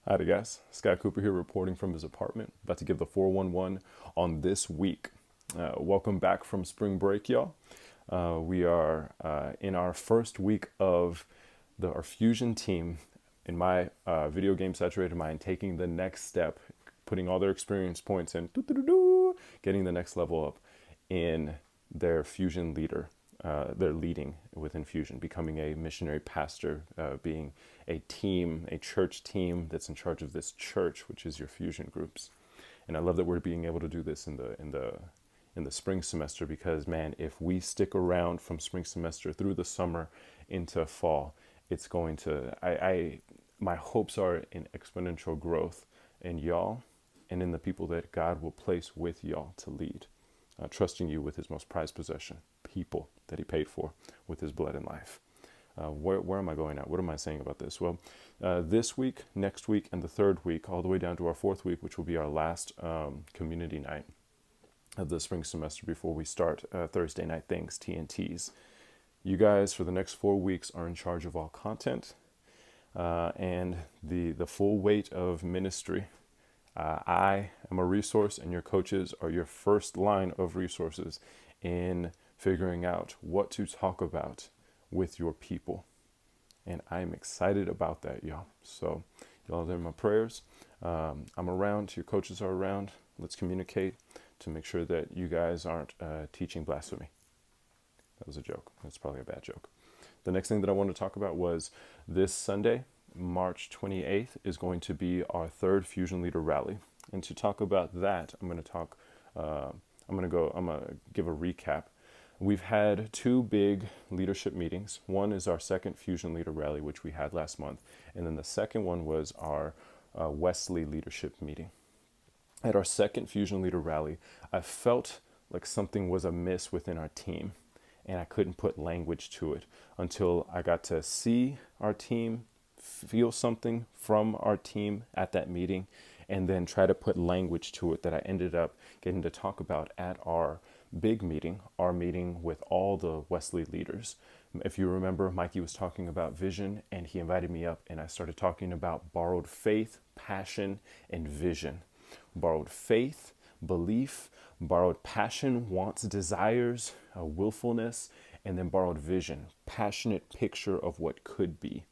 Howdy guys, Scott Cooper here reporting from his apartment, about to give the 411 on this week. Welcome back from spring break, y'all. We are in our first week of our Fusion team in my video game saturated mind, taking the next step, putting all their experience points in, getting the next level up in their Fusion leader. They're leading within Fusion, becoming a missionary pastor, being a team, a church team that's in charge of this church, which is your Fusion groups. And I love that we're being able to do this in the spring semester because, man, if we stick around from spring semester through the summer into fall, it's going to. My hopes are in exponential growth in y'all and in the people that God will place with y'all to lead, trusting you with His most prized possession, people that He paid for with His blood and life. Where am I going at? What am I saying about this? Well, this week, next week, and the third week, all the way down to our fourth week, which will be our last community night of the spring semester before we start Thursday night things, TNTs. You guys, for the next 4 weeks, are in charge of all content and the full weight of ministry. I am a resource, and your coaches are your first line of resources in figuring out what to talk about with your people. And I'm excited about that, y'all. So, y'all are in my prayers. I'm around, your coaches are around. Let's communicate to make sure that you guys aren't teaching blasphemy. That was a joke. That's probably a bad joke. The next thing that I want to talk about was this Sunday, March 28th, is going to be our third Fusion Leader Rally. And to talk about that, I'm going to give a recap. We've had two big leadership meetings. One is our second Fusion Leader Rally, which we had last month. And then the second one was our Wesley leadership meeting. At our second Fusion Leader Rally, I felt like something was amiss within our team, and I couldn't put language to it until I got to see our team, feel something from our team at that meeting, and then try to put language to it that I ended up getting to talk about at our big meeting, our meeting with all the Wesley leaders. If you remember, Mikey was talking about vision, and he invited me up, and I started talking about borrowed faith, passion, and vision. Borrowed faith, belief, borrowed passion, wants, desires, willfulness, and then borrowed vision, passionate picture of what could be.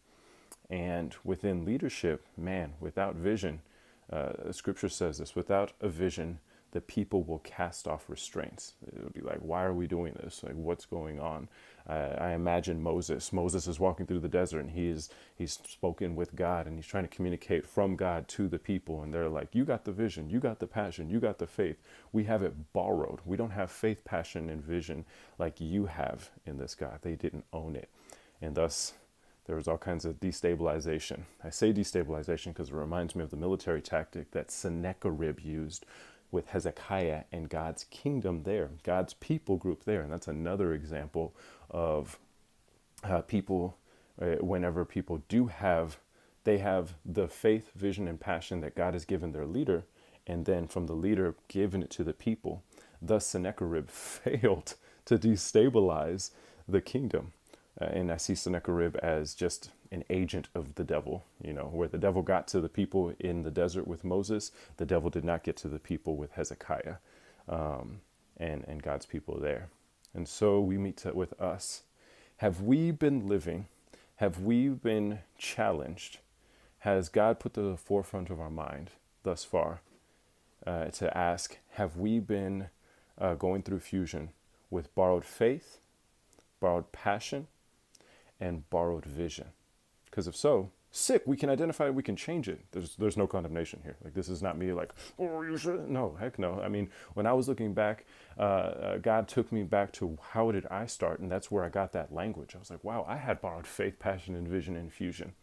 And within leadership, man, without vision, scripture says this, without a vision, the people will cast off restraints. It'll be like, why are we doing this? Like, what's going on? I imagine Moses. Moses is walking through the desert, and he's spoken with God, and he's trying to communicate from God to the people. And they're like, you got the vision, you got the passion, you got the faith. We have it borrowed. We don't have faith, passion, and vision like you have in this, God. They didn't own it. And thus, there was all kinds of destabilization. I say destabilization because it reminds me of the military tactic that Sennacherib used with Hezekiah and God's kingdom there, God's people group there. And that's another example of people, whenever people they have the faith, vision, and passion that God has given their leader, and then from the leader giving it to the people. Thus, Sennacherib failed to destabilize the kingdom. And I see Sennacherib as just an agent of the devil, where the devil got to the people in the desert with Moses, the devil did not get to the people with Hezekiah and God's people there. And so we meet with us. Have we been living? Have we been challenged? Has God put to the forefront of our mind thus far to ask, have we been going through fusion with borrowed faith, borrowed passion, and borrowed vision? Because if so, sick, we can identify it, we can change it. There's no condemnation here. Like, this is not me like, oh, you should. No, heck no. I mean, when I was looking back, God took me back to how did I start? And that's where I got that language. I was like, wow, I had borrowed faith, passion, and vision in fusion.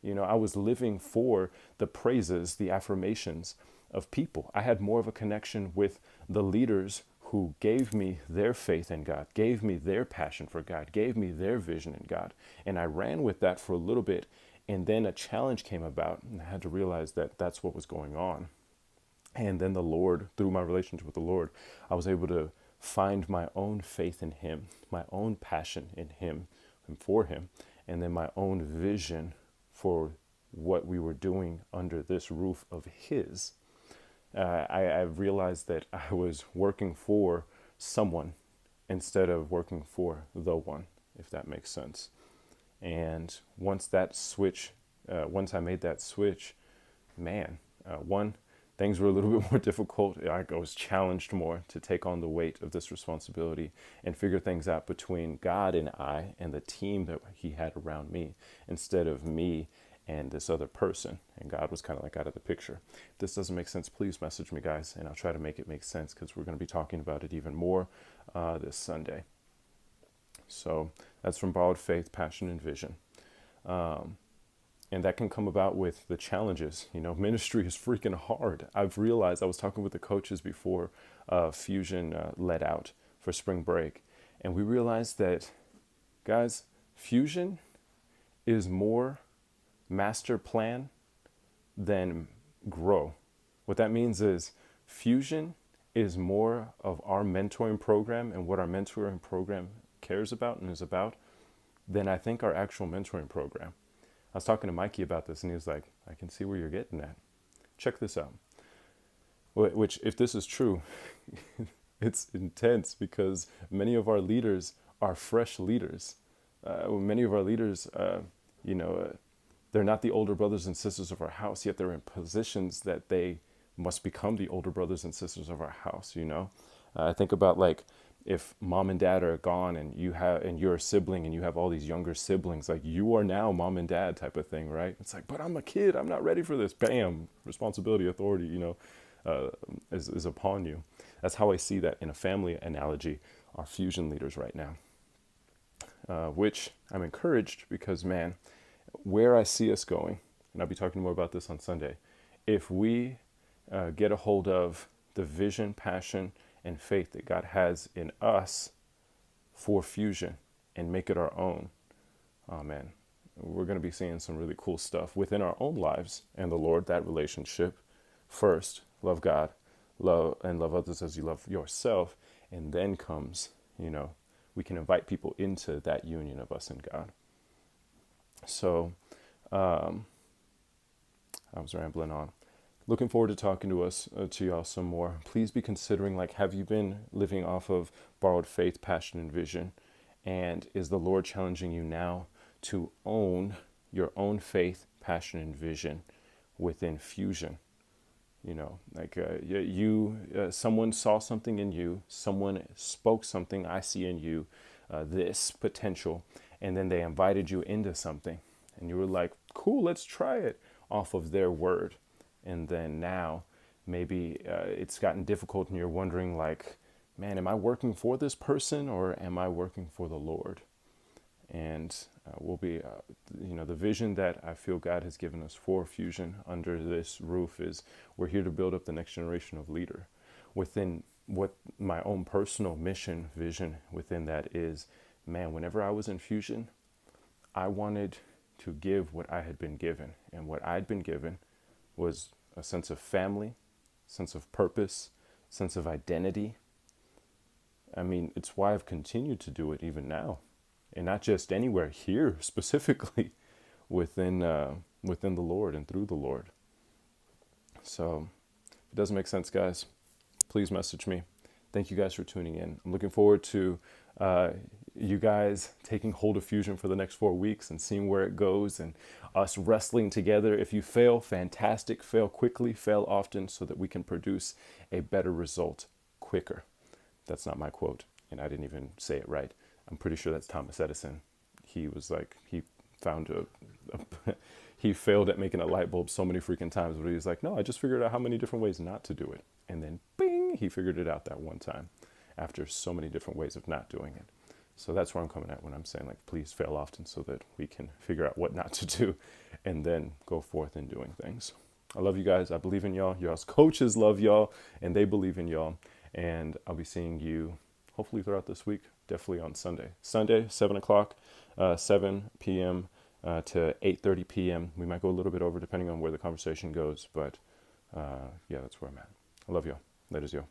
I was living for the praises, the affirmations of people. I had more of a connection with the leaders who gave me their faith in God, gave me their passion for God, gave me their vision in God. And I ran with that for a little bit. And then a challenge came about, and I had to realize that that's what was going on. And then the Lord, through my relationship with the Lord, I was able to find my own faith in Him, my own passion in Him and for Him, and then my own vision for what we were doing under this roof of His. I realized that I was working for someone instead of working for the one, if that makes sense. And once I made that switch, man, one, things were a little bit more difficult. I was challenged more to take on the weight of this responsibility and figure things out between God and I and the team that He had around me instead of me and this other person. And God was kind of like out of the picture. If this doesn't make sense, please message me, guys, and I'll try to make it make sense, because we're going to be talking about it even more this Sunday. So that's from Borrowed Faith, Passion, and Vision. And that can come about with the challenges. Ministry is freaking hard. I've realized, I was talking with the coaches before Fusion let out for spring break. And we realized that, guys, Fusion is more master plan than grow. What that means is Fusion is more of our mentoring program and what our mentoring program cares about and is about than I think our actual mentoring program. I was talking to Mikey about this, and he was like, I can see where you're getting at. Check this out. Which, if this is true, it's intense, because many of our leaders are fresh leaders. Many of our leaders, they're not the older brothers and sisters of our house, yet they're in positions that they must become the older brothers and sisters of our house. I think about, like, if mom and dad are gone and you're a sibling and you have all these younger siblings, like, you are now mom and dad type of thing, right? It's like, but I'm a kid, I'm not ready for this. Bam, responsibility, authority, is upon you. That's how I see that in a family analogy, our Fusion leaders right now. Which I'm encouraged, because, man, where I see us going, and I'll be talking more about this on Sunday, if we get a hold of the vision, passion, and faith that God has in us for Fusion and make it our own, oh man, we're going to be seeing some really cool stuff within our own lives and the Lord. That relationship first, love God, love others as you love yourself, and then comes, we can invite people into that union of us and God. So I was rambling on. Looking forward to talking to y'all some more. Please be considering, like, have you been living off of Borrowed Faith, Passion, and Vision? And is the Lord challenging you now to own your own faith, passion, and vision within Fusion? Someone saw something in you, someone spoke something, I see in you this potential, and then they invited you into something, and you were like, cool, let's try it, off of their word. And then now maybe it's gotten difficult and you're wondering, like, man, am I working for this person or am I working for the Lord? And the vision that I feel God has given us for Fusion under this roof is we're here to build up the next generation of leader. Within what my own personal mission, vision within that is, man, whenever I was in Fusion, I wanted to give what I had been given. And what I'd been given was a sense of family, sense of purpose, sense of identity. I mean, it's why I've continued to do it even now. And not just anywhere, here specifically within the Lord and through the Lord. So if it doesn't make sense, guys, please message me. Thank you guys for tuning in. I'm looking forward to you guys taking hold of Fusion for the next 4 weeks and seeing where it goes, and us wrestling together. If you fail, fantastic. Fail quickly, fail often, so that we can produce a better result quicker. That's not my quote, and I didn't even say it right. I'm pretty sure that's Thomas Edison. He was like, he found he failed at making a light bulb so many freaking times, but he was like, no, I just figured out how many different ways not to do it. And then bing, he figured it out that one time after so many different ways of not doing it. So that's where I'm coming at when I'm saying, like, please fail often so that we can figure out what not to do and then go forth in doing things. I love you guys. I believe in y'all. Y'all's coaches love y'all and they believe in y'all. And I'll be seeing you hopefully throughout this week, definitely on Sunday. Sunday, 7 o'clock, 7 p.m. To 8:30 p.m. We might go a little bit over depending on where the conversation goes. But yeah, that's where I'm at. I love y'all. That is y'all.